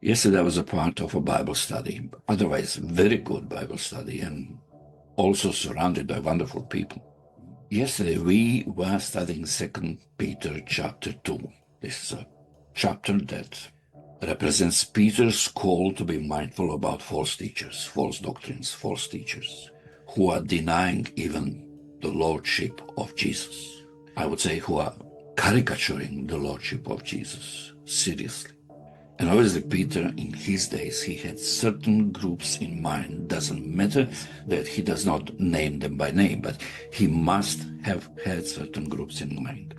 Yesterday I was a part of a Bible study, otherwise very good Bible study, and also surrounded by wonderful people. Yesterday we were studying 2 Peter chapter 2. This is a chapter that represents Peter's call to be mindful about false teachers, false doctrines, false teachers, who are denying even the lordship of Jesus. I would say who are caricaturing the lordship of Jesus seriously. And obviously Peter, in his days, he had certain groups in mind. Doesn't matter that he does not name them by name, but he must have had certain groups in mind.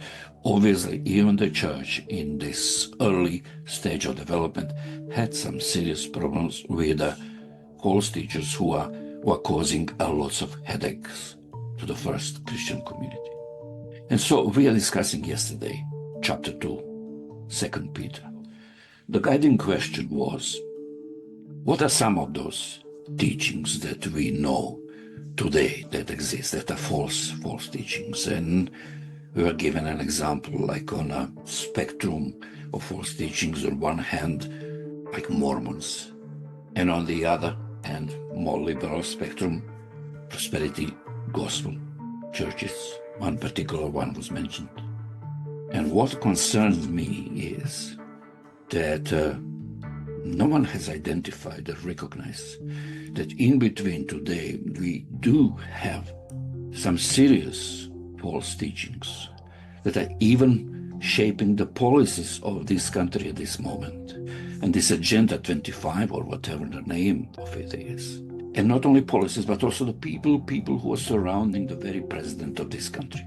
Obviously, even the church in this early stage of development had some serious problems with false teachers who are causing a lot of headaches to the first Christian community. And so we are discussing yesterday, chapter 2, 2 Peter. The guiding question was, what are some of those teachings that we know today that exist, that are false teachings? And we were given an example, like on a spectrum of false teachings, on one hand, like Mormons, and on the other hand, more liberal spectrum, prosperity gospel churches. One particular one was mentioned. And what concerns me is that no one has identified or recognized that in between today we do have some serious false teachings that are even shaping the policies of this country at this moment, and this Agenda 25, or whatever the name of it is. And not only policies, but also the people who are surrounding the very president of this country,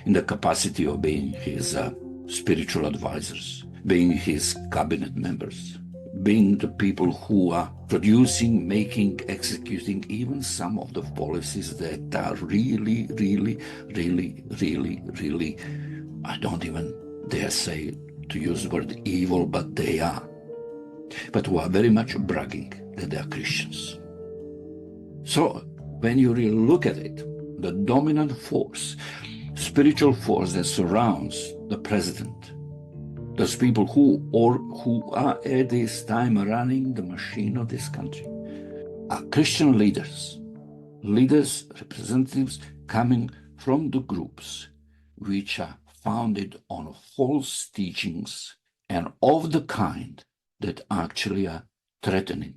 in the capacity of being his spiritual advisors, being his cabinet members, being the people who are producing, making, executing even some of the policies that are really, I don't even dare say to use the word evil, but they are. But who are very much bragging that they are Christians. So when you really look at it, the dominant force, spiritual force that surrounds the president, those people who are at this time running the machine of this country, are Christian leaders, representatives coming from the groups which are founded on false teachings and of the kind that actually are threatening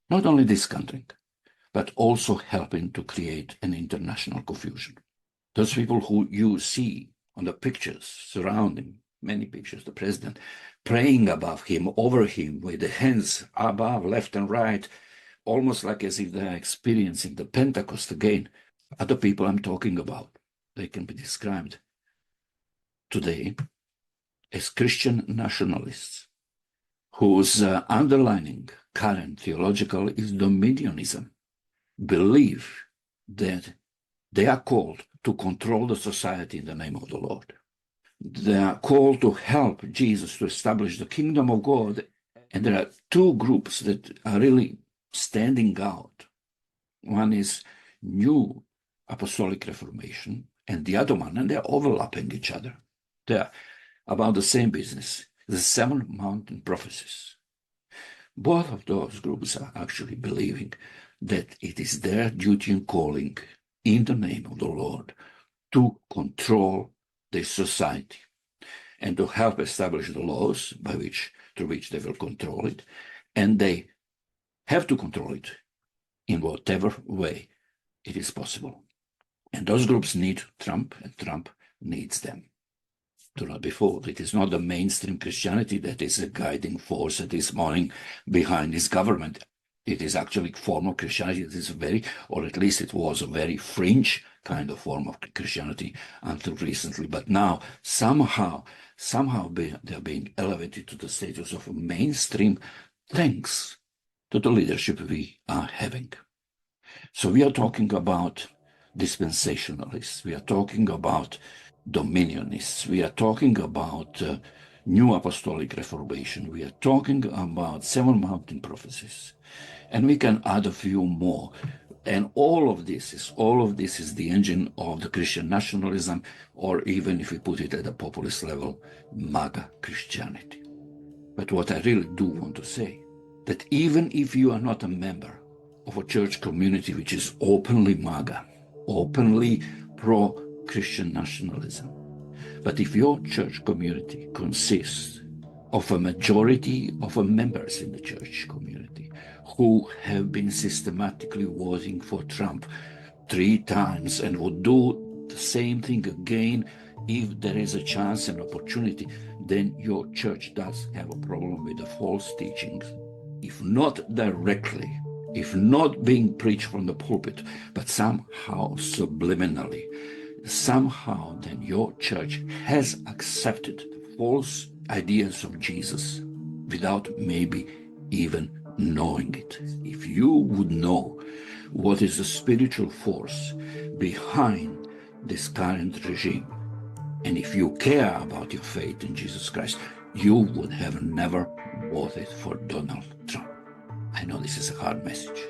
not only this country, but also helping to create an international confusion. Those people who you see on the pictures surrounding, many pictures, the president, praying above him, over him, with the hands above, left and right, almost like as if they're experiencing the Pentecost again, are the people I'm talking about. They can be described today as Christian nationalists, whose underlining current theological is dominionism, believe that they are called to control the society in the name of the Lord. They are called to help Jesus to establish the kingdom of God. And there are two groups that are really standing out. One is New Apostolic Reformation, and the other one, and they're overlapping each other. They're about the same business, the 7 mountain prophecies. Both of those groups are actually believing that it is their duty and calling in the name of the Lord to control this society and to help establish the laws through which they will control it. And they have to control it in whatever way it is possible. And those groups need Trump, and Trump needs them. Do not be fooled. It is not the mainstream Christianity that is a guiding force at this morning behind this government. It is actually a form of Christianity that is or at least it was a very fringe kind of form of Christianity until recently. But now, somehow they're being elevated to the status of a mainstream thanks to the leadership we are having. So we are talking about dispensationalists. We are talking about dominionists. We are talking about New Apostolic Reformation. We are talking about 7 mountain prophecies. And we can add a few more. And all of this is the engine of the Christian nationalism, or even if we put it at a populist level, MAGA Christianity. But what I really do want to say that even if you are not a member of a church community which is openly MAGA, openly pro-Christian nationalism, but if your church community consists of a majority of members in the church community who have been systematically voting for Trump 3 times and would do the same thing again if there is a chance and opportunity, then your church does have a problem with the false teachings. If not directly, if not being preached from the pulpit, but somehow subliminally, somehow then your church has accepted the false ideas of Jesus without maybe even knowing it. If you would know what is the spiritual force behind this current regime, and if you care about your faith in Jesus Christ, you would have never voted for Donald Trump. I know this is a hard message.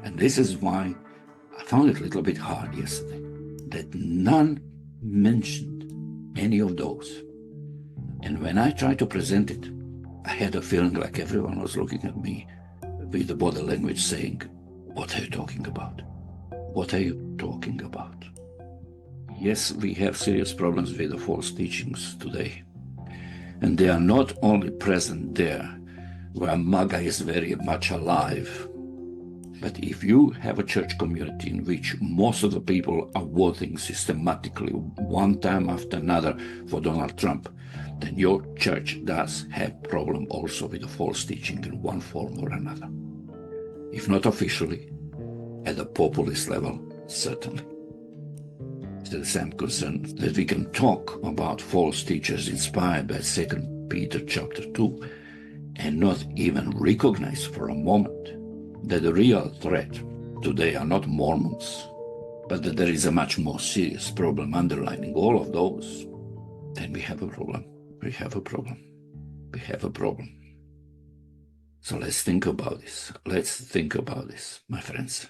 And this is why I found it a little bit hard yesterday that none mentioned any of those. And when I tried to present it, I had a feeling like everyone was looking at me with the body language saying, "What are you talking about? What are you talking about?" Yes, we have serious problems with the false teachings today. And they are not only present there where MAGA is very much alive, but if you have a church community in which most of the people are voting systematically one time after another for Donald Trump, then your church does have problem also with the false teaching in one form or another. If not officially, at the populist level, certainly. To the same concern that we can talk about false teachers inspired by 2 Peter chapter 2 and not even recognize for a moment that the real threat today are not Mormons, but that there is a much more serious problem underlining all of those, then we have a problem. We have a problem. We have a problem. So let's think about this. Let's think about this, my friends.